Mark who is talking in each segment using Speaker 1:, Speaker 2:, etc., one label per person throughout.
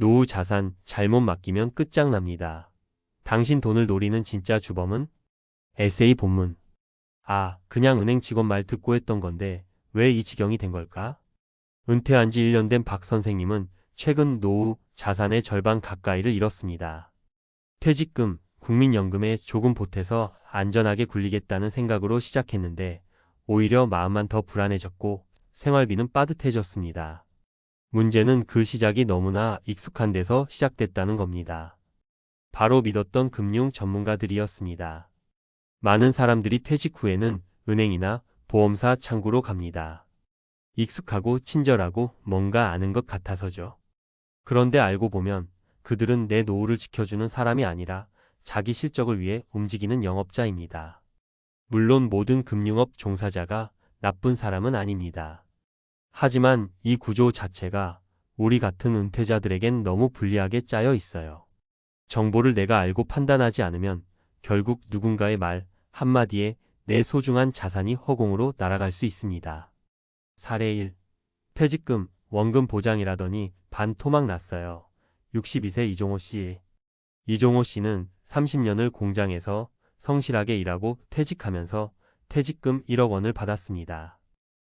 Speaker 1: 노후 자산 잘못 맡기면 끝장납니다. 당신 돈을 노리는 진짜 주범은? 에세이 본문. 아, 그냥 은행 직원 말 듣고 했던 건데 왜 이 지경이 된 걸까? 은퇴한 지 1년 된 박 선생님은 최근 노후 자산의 절반 가까이를 잃었습니다. 퇴직금, 국민연금에 조금 보태서 안전하게 굴리겠다는 생각으로 시작했는데 오히려 마음만 더 불안해졌고 생활비는 빠듯해졌습니다. 문제는 그 시작이 너무나 익숙한 데서 시작됐다는 겁니다. 바로 믿었던 금융 전문가들이었습니다. 많은 사람들이 퇴직 후에는 은행이나 보험사 창구로 갑니다. 익숙하고 친절하고 뭔가 아는 것 같아서죠. 그런데 알고 보면 그들은 내 노후를 지켜주는 사람이 아니라 자기 실적을 위해 움직이는 영업자입니다. 물론 모든 금융업 종사자가 나쁜 사람은 아닙니다. 하지만 이 구조 자체가 우리 같은 은퇴자들에겐 너무 불리하게 짜여 있어요. 정보를 내가 알고 판단하지 않으면 결국 누군가의 말 한마디에 내 소중한 자산이 허공으로 날아갈 수 있습니다. 사례 1. 퇴직금, 원금 보장이라더니 반토막 났어요. 62세 이종호 씨. 이종호 씨는 30년을 공장에서 성실하게 일하고 퇴직하면서 퇴직금 1억 원을 받았습니다.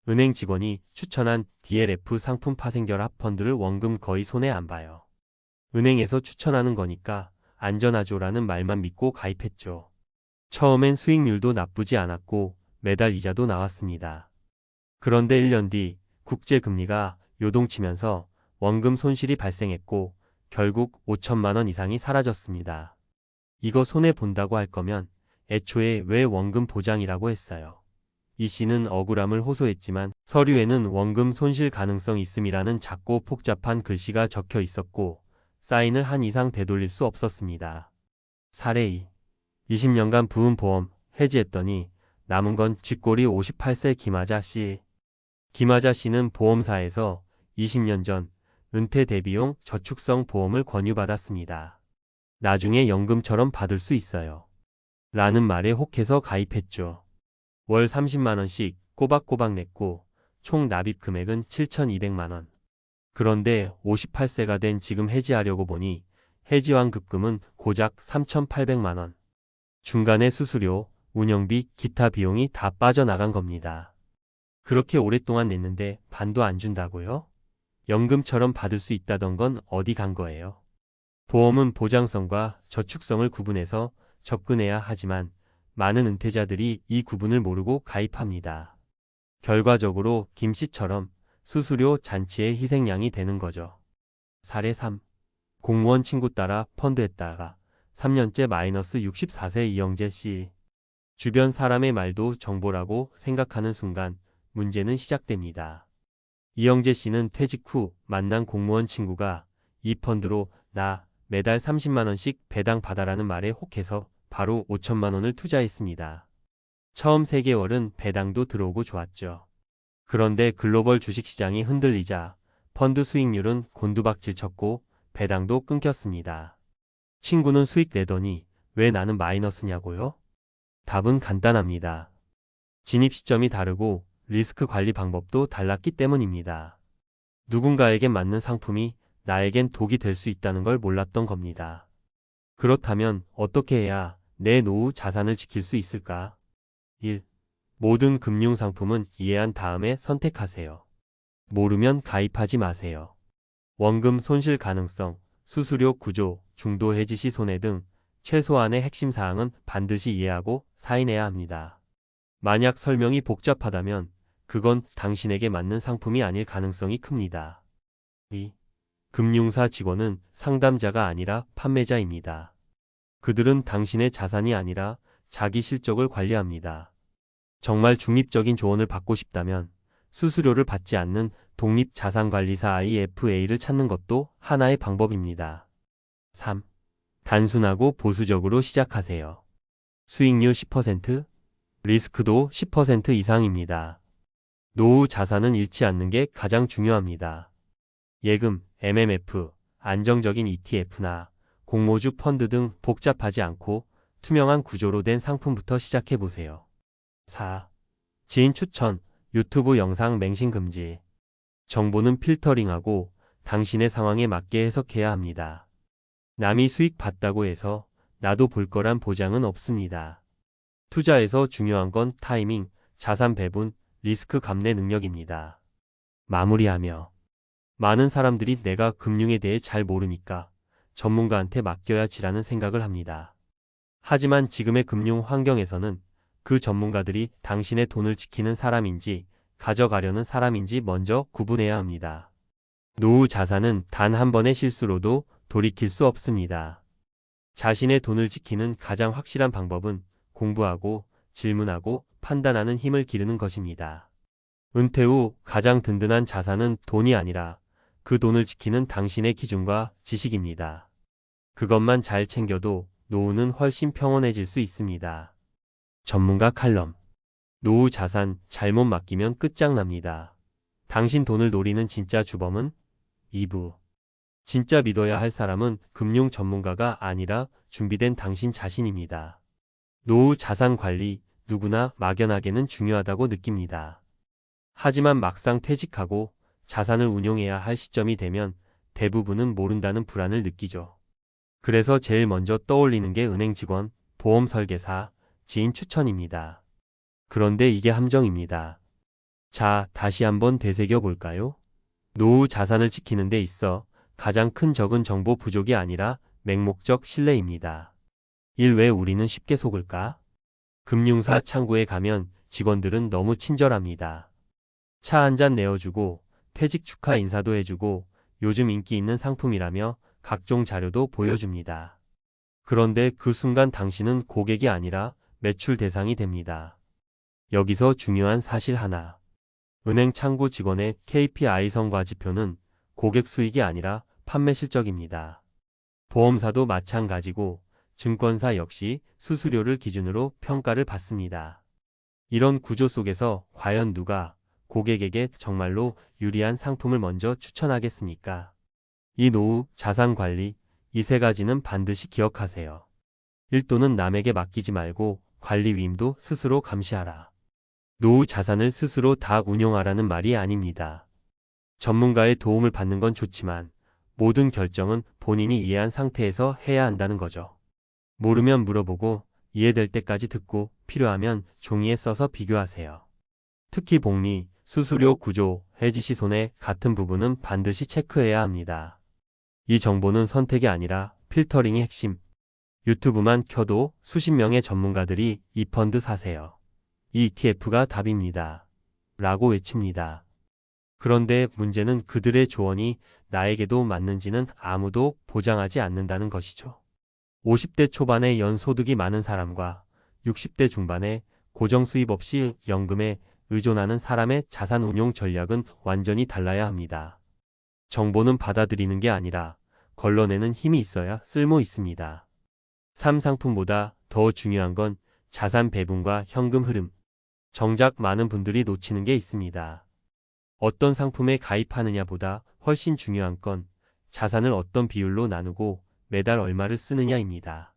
Speaker 1: 은행 직원이 추천한 DLF 상품 파생결합 펀드를 원금 거의 손에 안 봐요. 은행에서 추천하는 거니까 안전하죠라는 말만 믿고 가입했죠. 처음엔 수익률도 나쁘지 않았고 매달 이자도 나왔습니다. 그런데 1년 뒤 국제금리가 요동치면서 원금 손실이 발생했고 결국 5천만 원 이상이 사라졌습니다. 이거 손해본다고 할 거면 애초에 왜 원금 보장이라고 했어요. 이 씨는 억울함을 호소했지만 서류에는 원금 손실 가능성 있음이라는 작고 복잡한 글씨가 적혀 있었고 사인을 한 이상 되돌릴 수 없었습니다. 사례 2. 20년간 부은 보험 해지했더니 남은 건 쥐꼬리 58세 김하자 씨. 김하자 씨는 보험사에서 20년 전 은퇴 대비용 저축성 보험을 권유받았습니다. 나중에 연금처럼 받을 수 있어요. 라는 말에 혹해서 가입했죠. 월 30만 원씩 꼬박꼬박 냈고 총 납입 금액은 7,200만 원. 그런데 58세가 된 지금 해지하려고 보니 해지환급금은 고작 3,800만 원. 중간에 수수료, 운영비, 기타 비용이 다 빠져나간 겁니다. 그렇게 오랫동안 냈는데 반도 안 준다고요? 연금처럼 받을 수 있다던 건 어디 간 거예요? 보험은 보장성과 저축성을 구분해서 접근해야 하지만 많은 은퇴자들이 이 구분을 모르고 가입합니다. 결과적으로 김 씨처럼 수수료 잔치의 희생양이 되는 거죠. 사례 3. 공무원 친구 따라 펀드했다가 3년째 마이너스 64세 이영재 씨. 주변 사람의 말도 정보라고 생각하는 순간 문제는 시작됩니다. 이영재 씨는 퇴직 후 만난 공무원 친구가 이 펀드로 나 매달 30만 원씩 배당 받아라는 말에 혹해서 바로 5천만 원을 투자했습니다. 처음 3개월은 배당도 들어오고 좋았죠. 그런데 글로벌 주식시장이 흔들리자 펀드 수익률은 곤두박질 쳤고 배당도 끊겼습니다. 친구는 수익 내더니 왜 나는 마이너스냐고요? 답은 간단합니다. 진입 시점이 다르고 리스크 관리 방법도 달랐기 때문입니다. 누군가에겐 맞는 상품이 나에겐 독이 될 수 있다는 걸 몰랐던 겁니다. 그렇다면 어떻게 해야 내 노후 자산을 지킬 수 있을까? 1. 모든 금융상품은 이해한 다음에 선택하세요. 모르면 가입하지 마세요. 원금 손실 가능성, 수수료 구조, 중도 해지 시 손해 등 최소한의 핵심 사항은 반드시 이해하고 사인해야 합니다. 만약 설명이 복잡하다면 그건 당신에게 맞는 상품이 아닐 가능성이 큽니다. 2. 금융사 직원은 상담자가 아니라 판매자입니다. 그들은 당신의 자산이 아니라 자기 실적을 관리합니다. 정말 중립적인 조언을 받고 싶다면 수수료를 받지 않는 독립자산관리사 IFA를 찾는 것도 하나의 방법입니다. 3. 단순하고 보수적으로 시작하세요. 수익률 10%, 리스크도 10% 이상입니다. 노후 자산은 잃지 않는 게 가장 중요합니다. 예금, MMF, 안정적인 ETF나 공모주 펀드 등 복잡하지 않고 투명한 구조로 된 상품부터 시작해보세요. 4. 지인 추천, 유튜브 영상 맹신 금지. 정보는 필터링하고 당신의 상황에 맞게 해석해야 합니다. 남이 수익 봤다고 해서 나도 볼 거란 보장은 없습니다. 투자에서 중요한 건 타이밍, 자산 배분, 리스크 감내 능력입니다. 마무리하며 많은 사람들이 내가 금융에 대해 잘 모르니까 전문가한테 맡겨야지라는 생각을 합니다. 하지만 지금의 금융 환경에서는 그 전문가들이 당신의 돈을 지키는 사람인지 가져가려는 사람인지 먼저 구분해야 합니다. 노후 자산은 단 한 번의 실수로도 돌이킬 수 없습니다. 자신의 돈을 지키는 가장 확실한 방법은 공부하고 질문하고 판단하는 힘을 기르는 것입니다. 은퇴 후 가장 든든한 자산은 돈이 아니라 그 돈을 지키는 당신의 기준과 지식입니다. 그것만 잘 챙겨도 노후는 훨씬 평온해질 수 있습니다. 전문가 칼럼. 노후 자산 잘못 맡기면 끝장납니다. 당신 돈을 노리는 진짜 주범은 2부. 진짜 믿어야 할 사람은 금융 전문가가 아니라 준비된 당신 자신입니다. 노후 자산 관리 누구나 막연하게는 중요하다고 느낍니다. 하지만 막상 퇴직하고 자산을 운용해야 할 시점이 되면 대부분은 모른다는 불안을 느끼죠. 그래서 제일 먼저 떠올리는 게 은행 직원, 보험 설계사, 지인 추천입니다. 그런데 이게 함정입니다. 자, 다시 한번 되새겨 볼까요? 노후 자산을 지키는 데 있어 가장 큰 적은 정보 부족이 아니라 맹목적 신뢰입니다. 왜 우리는 쉽게 속을까? 금융사 창구에 가면 직원들은 너무 친절합니다. 차 한 잔 내어주고 퇴직 축하 인사도 해주고 요즘 인기 있는 상품이라며 각종 자료도 보여줍니다. 그런데 그 순간 당신은 고객이 아니라 매출 대상이 됩니다. 여기서 중요한 사실 하나. 은행 창구 직원의 KPI 성과 지표는 고객 수익이 아니라 판매 실적입니다. 보험사도 마찬가지고 증권사 역시 수수료를 기준으로 평가를 받습니다. 이런 구조 속에서 과연 누가 고객에게 정말로 유리한 상품을 먼저 추천하겠습니까? 이 노후 자산 관리, 이 세 가지는 반드시 기억하세요. 1도는 남에게 맡기지 말고 관리 위임도 스스로 감시하라. 노후 자산을 스스로 다 운용하라는 말이 아닙니다. 전문가의 도움을 받는 건 좋지만 모든 결정은 본인이 이해한 상태에서 해야 한다는 거죠. 모르면 물어보고 이해될 때까지 듣고 필요하면 종이에 써서 비교하세요. 특히 복리, 수수료 구조, 해지시 손해 같은 부분은 반드시 체크해야 합니다. 이 정보는 선택이 아니라 필터링이 핵심. 유튜브만 켜도 수십 명의 전문가들이 이 펀드 사세요. 이 ETF가 답입니다. 라고 외칩니다. 그런데 문제는 그들의 조언이 나에게도 맞는지는 아무도 보장하지 않는다는 것이죠. 50대 초반에 연소득이 많은 사람과 60대 중반에 고정 수입 없이 연금에 의존하는 사람의 자산 운용 전략은 완전히 달라야 합니다. 정보는 받아들이는 게 아니라 걸러내는 힘이 있어야 쓸모 있습니다. 3상품보다 더 중요한 건 자산 배분과 현금 흐름. 정작 많은 분들이 놓치는 게 있습니다. 어떤 상품에 가입하느냐보다 훨씬 중요한 건 자산을 어떤 비율로 나누고 매달 얼마를 쓰느냐입니다.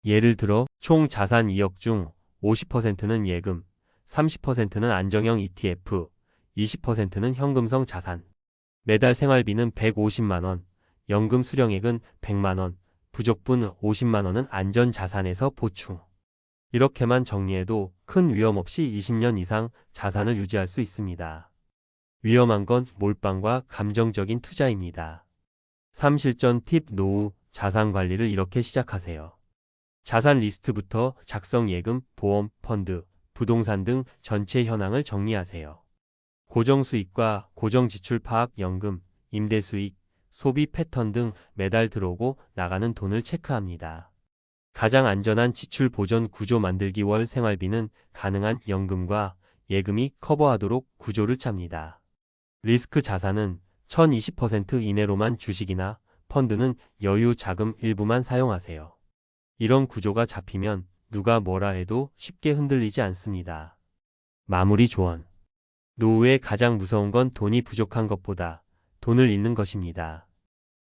Speaker 1: 예를 들어 총 자산 2억 중 50%는 예금, 30%는 안정형 ETF, 20%는 현금성 자산. 매달 생활비는 150만원, 연금 수령액은 100만원, 부족분 50만원은 안전자산에서 보충. 이렇게만 정리해도 큰 위험 없이 20년 이상 자산을 유지할 수 있습니다. 위험한 건 몰빵과 감정적인 투자입니다. 3실전 팁 노후 자산 관리를 이렇게 시작하세요. 자산 리스트부터 작성 예금, 보험, 펀드, 부동산 등 전체 현황을 정리하세요. 고정 수익과 고정 지출 파악, 연금, 임대 수익, 소비 패턴 등 매달 들어오고 나가는 돈을 체크합니다. 가장 안전한 지출 보전 구조 만들기. 월 생활비는 가능한 연금과 예금이 커버하도록 구조를 짭니다. 리스크 자산은 1020% 이내로만 주식이나 펀드는 여유 자금 일부만 사용하세요. 이런 구조가 잡히면 누가 뭐라 해도 쉽게 흔들리지 않습니다. 마무리 조언. 노후에 가장 무서운 건 돈이 부족한 것보다 돈을 잃는 것입니다.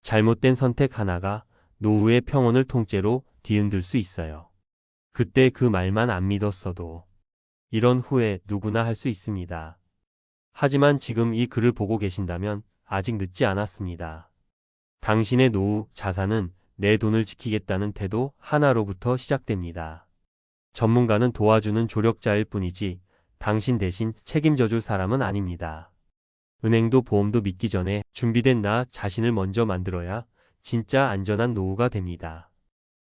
Speaker 1: 잘못된 선택 하나가 노후의 평온을 통째로 뒤흔들 수 있어요. 그때 그 말만 안 믿었어도. 이런 후회 누구나 할 수 있습니다. 하지만 지금 이 글을 보고 계신다면 아직 늦지 않았습니다. 당신의 노후, 자산은 내 돈을 지키겠다는 태도 하나로부터 시작됩니다. 전문가는 도와주는 조력자일 뿐이지 당신 대신 책임져줄 사람은 아닙니다. 은행도 보험도 믿기 전에 준비된 나 자신을 먼저 만들어야 진짜 안전한 노후가 됩니다.